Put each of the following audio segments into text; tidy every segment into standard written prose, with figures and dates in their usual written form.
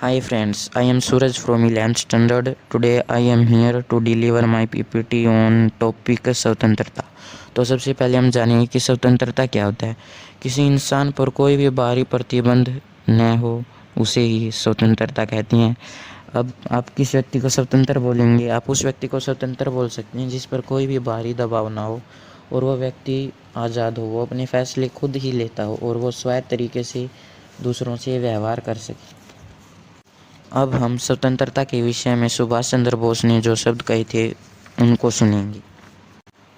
Hi friends, I am Suraj from 11th standard. Today I am here to deliver my PPT on topic स्वतंत्रता। तो सबसे पहले हम जानेंगे कि स्वतंत्रता क्या होता है। किसी इंसान पर कोई भी बाहरी प्रतिबंध न हो उसे ही स्वतंत्रता कहती हैं। अब आप किस व्यक्ति को स्वतंत्र बोलेंगे? आप उस व्यक्ति को स्वतंत्र बोल सकते हैं जिस पर कोई भी बाहरी दबाव ना हो और वह व्यक्ति आज़ाद हो, वो अपने फैसले खुद ही लेता हो और वो स्वायत्त तरीके से दूसरों से व्यवहार कर सके। अब हम स्वतंत्रता के विषय में सुभाष चंद्र बोस ने जो शब्द कहे थे उनको सुनेंगे।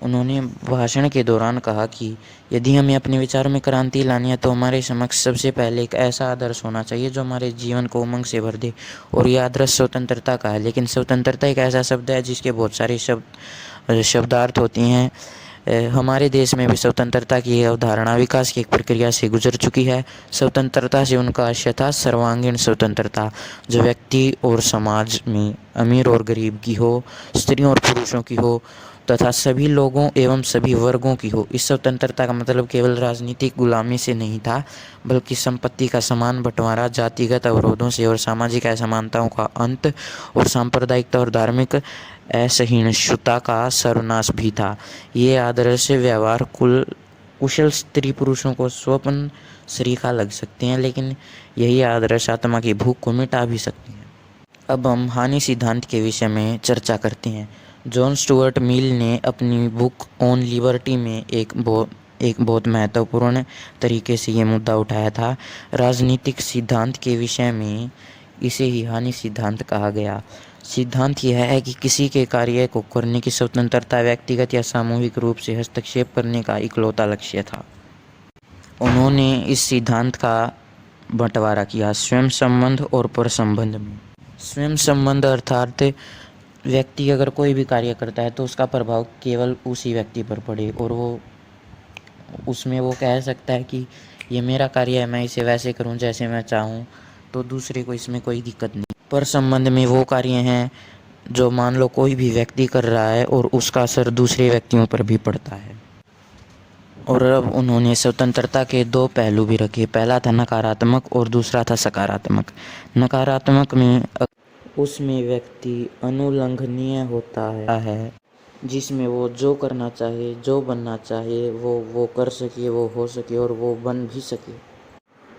उन्होंने भाषण के दौरान कहा कि यदि हमें अपने विचारों में क्रांति लानी है तो हमारे समक्ष सबसे पहले एक ऐसा आदर्श होना चाहिए जो हमारे जीवन को उमंग से भर दे, और यह आदर्श स्वतंत्रता का है। लेकिन स्वतंत्रता एक ऐसा शब्द है जिसके बहुत सारे शब्दार्थ होती हैं। हमारे देश में भी स्वतंत्रता की अवधारणा विकास की एक प्रक्रिया से गुजर चुकी है। स्वतंत्रता से उनका आशय था सर्वांगीण स्वतंत्रता, जो व्यक्ति और समाज में अमीर और गरीब की हो, स्त्रियों और पुरुषों की हो तथा सभी लोगों एवं सभी वर्गों की हो। इस स्वतंत्रता का मतलब केवल राजनीतिक गुलामी से नहीं था, बल्कि संपत्ति का समान बंटवारा, जातिगत अवरोधों से और सामाजिक असमानताओं का अंत, और सांप्रदायिकता और धार्मिक असहिष्णुता का सर्वनाश भी था। ये आदर्श व्यवहार कुशल स्त्री पुरुषों को स्वप्न सरीखा लग सकते हैं, लेकिन यही आदर्श आत्मा की भूख को मिटा भी सकते हैं। अब हम हानि सिद्धांत के विषय में चर्चा करते हैं। जॉन स्टुअर्ट मिल ने अपनी बुक ऑन लिबर्टी में एक बहुत महत्वपूर्ण तरीके से ये मुद्दा उठाया था। राजनीतिक सिद्धांत के विषय में इसे ही हानि सिद्धांत कहा गया। सिद्धांत यह है कि किसी के कार्य को करने की स्वतंत्रता व्यक्तिगत या सामूहिक रूप से हस्तक्षेप करने का इकलौता लक्ष्य था। उन्होंने इस सिद्धांत का बंटवारा किया स्वयं संबंध और पर संबंध में। स्वयं संबंध अर्थात व्यक्ति अगर कोई भी कार्य करता है तो उसका प्रभाव केवल उसी व्यक्ति पर पड़े, और वो उसमें वो कह सकता है कि ये मेरा कार्य है, मैं इसे वैसे करूं जैसे मैं चाहूँ, तो दूसरे को इसमें कोई दिक्कत नहीं। पर संबंध में वो कार्य हैं जो मान लो कोई भी व्यक्ति कर रहा है और उसका असर दूसरे व्यक्तियों पर भी पड़ता है। और अब उन्होंने स्वतंत्रता के दो पहलू भी रखे। पहला था नकारात्मक और दूसरा था सकारात्मक। नकारात्मक में उसमें व्यक्ति अनुल्लंघनीय होता है, जिसमें वो जो करना चाहे, जो बनना चाहे वो कर सके, वो हो सके और वो बन भी सके।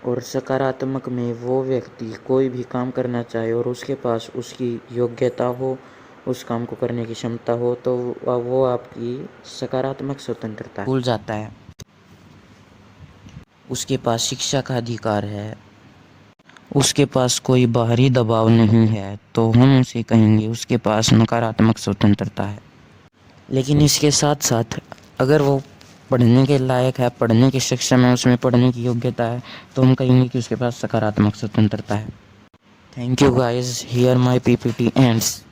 और सकारात्मक में वो व्यक्ति कोई भी काम करना चाहे और उसके पास उसकी योग्यता हो, उस काम को करने की क्षमता हो, तो वो आपकी सकारात्मक स्वतंत्रता भूल जाता है। उसके पास शिक्षा का अधिकार है, उसके पास कोई बाहरी दबाव नहीं है, तो हम उसे कहेंगे उसके पास नकारात्मक स्वतंत्रता है। लेकिन इसके साथ साथ अगर वो पढ़ने के लायक है, पढ़ने की सक्षम है, उसमें पढ़ने की योग्यता है, तो हम कहेंगे कि उसके पास सकारात्मक स्वतंत्रता है। Thank you guys, here my PPT ends.